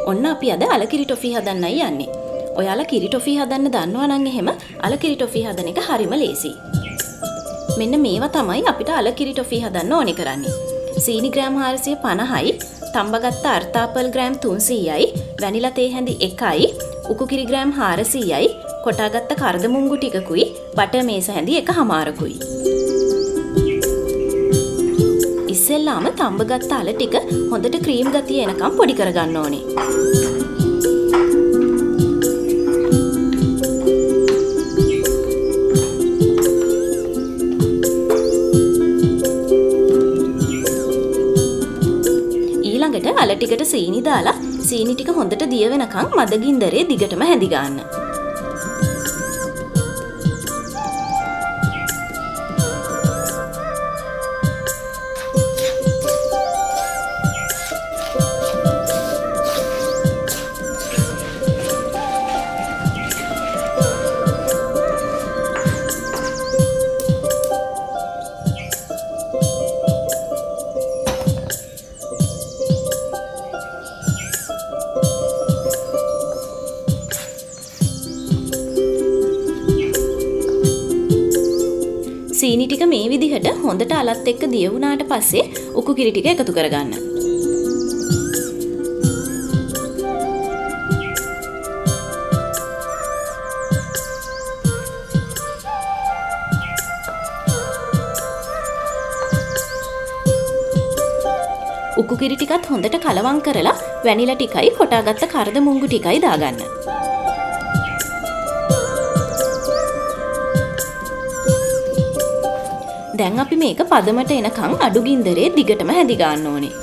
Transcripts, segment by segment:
ඔන්න අපි අද අලකිරි ටොෆී හදන්නයි යන්නේ. ඔයාලා කිරි ටොෆී හදන්න දන්නවා නම් එහෙම අලකිරි ටොෆී හදන එක හරිම ලේසි. මෙන්න මේවා තමයි අපිට අලකිරි ටොෆී හදන්න ඕනේ කරන්නේ. සීනි ග්‍රෑම් 450යි, තඹගත්ත අර්තාපල් ග්‍රෑම් 300යි, වැනිලා තේ හැඳි 1යි, උකු කිරි ග්‍රෑම් 400යි, කොටාගත්ත කර්දමුංගු ටිකකුයි, බටර් මේස හැඳි 1/2කුයි. ඉස්සෙල්ලාම තඹගත්ත අල ටික හොඳට ක්‍රීම් ගතිය එනකම් පොඩි කරගන්න ඕනේ. ඊළඟට අල ටිකට සීනි දාලා සීනි ටික හොඳට දිය වෙනකම් මද ගින්දරේ දිගටම හැඳි ගන්න. සීනි ටික මේ විදිහට හොඳට අලත් එක්ක දිය වුණාට පස්සේ උකු කිරි ටික එකතු කරගන්න. උකු කිරි ටිකත් හොඳට කලවම් කරලා වැනිලා ටිකයි කොටාගත්ත කර්දමුංගු ටිකයි දාගන්න. දැන් අපි මේක පදමට එනකන් අඩු ගින්දරේ දිගටම හැදි ගන්න ඕනේ.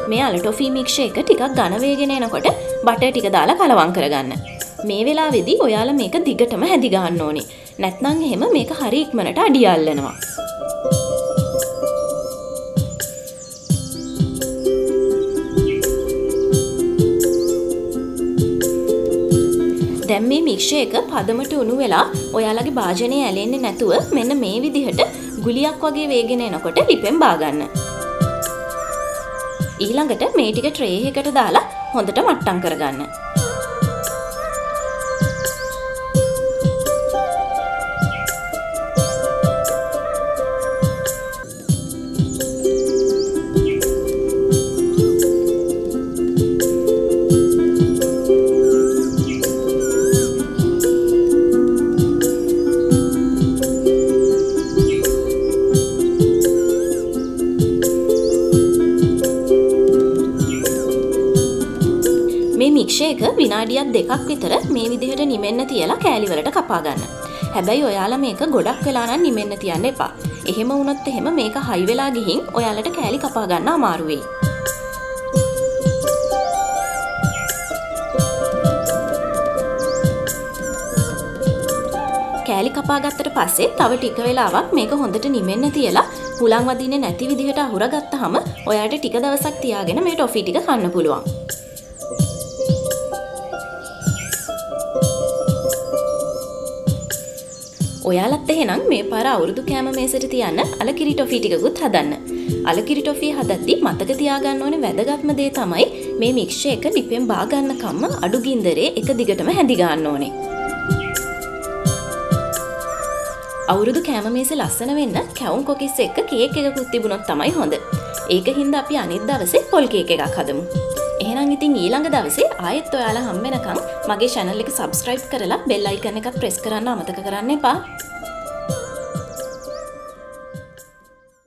මේ අල ටොෆී මික්ෂර් එක ටිකක් ඝන වේගෙන එනකොට බටර් ටික දාලා කලවම් කරගන්න. මේ වෙලාවේදී ඔයාලා මේක දිගටම හැදි ගන්න ඕනේ. නැත්නම් එහෙම මේක හරි ඉක්මනට අඩිය අල්ලනවා. දැන් මේ මික්ෂර් එක පදමට උණු වෙලා ඔයාලගේ භාජනයේ ඇලෙන්නේ නැතුව මෙන්න මේ විදිහට ගුලියක් වගේ වේගෙන එනකොට ලිපෙන් බා ගන්න. ඊළඟට මේ ටික ට්‍රේ එකකට දාලා හොඳට මට්ටම් කරගන්න. මේ මික්ෂර් එක විනාඩියක් දෙකක් විතර මේ විදිහට නිමෙන්න තියලා කෑලි වලට කපා ගන්න. හැබැයි ඔයාලා මේක ගොඩක් වෙලා නම් නිමෙන්න තියන්න එපා. එහෙම වුණොත් එහෙම මේක හයි වෙලා ගිහින් ඔයාලට කෑලි කපා ගන්න අමාරු වෙයි. කෑලි කපා ගත්තට පස්සේ තව ටික වෙලාවක් මේක හොඳට නිමෙන්න තියලා හුලං වදින්නේ නැති විදිහට අහුරගත්තාම ඔයාලට ටික දවසක් තියාගෙන මේ ටොෆී ටික කන්න පුළුවන්. ඔයාලත් එහෙනම් මේ පාර අවුරුදු කෑම මේසෙට තියන්න අලකිරි ටොෆී ටිකකුත් හදන්න. අලකිරි ටොෆී හදද්දි මතක තියාගන්න ඕනේ වැදගත්ම දේ තමයි මේ මික්ෂර් එක ලිපෙන් බා ගන්නකම්ම අඩු ගින්දරේ එක දිගටම හැඳි ගන්න ඕනේ. අවුරුදු කෑම මේසෙ ලස්සන වෙන්න කැවුම් කොකිස් එක්ක කේක් එකකුත් තිබුණොත් තමයි හොඳ. ඒකින්ද අපි අනිත් දවසේ පොල් කේක් එකක් හදමු. එහෙනම් ඉතින් ඊළඟ දවසේ ආයෙත් ඔයාලා හම්බ වෙනකන් මගේ channel එක subscribe කරලා bell icon එකත් press කරන්න අමතක කරන්න එපා.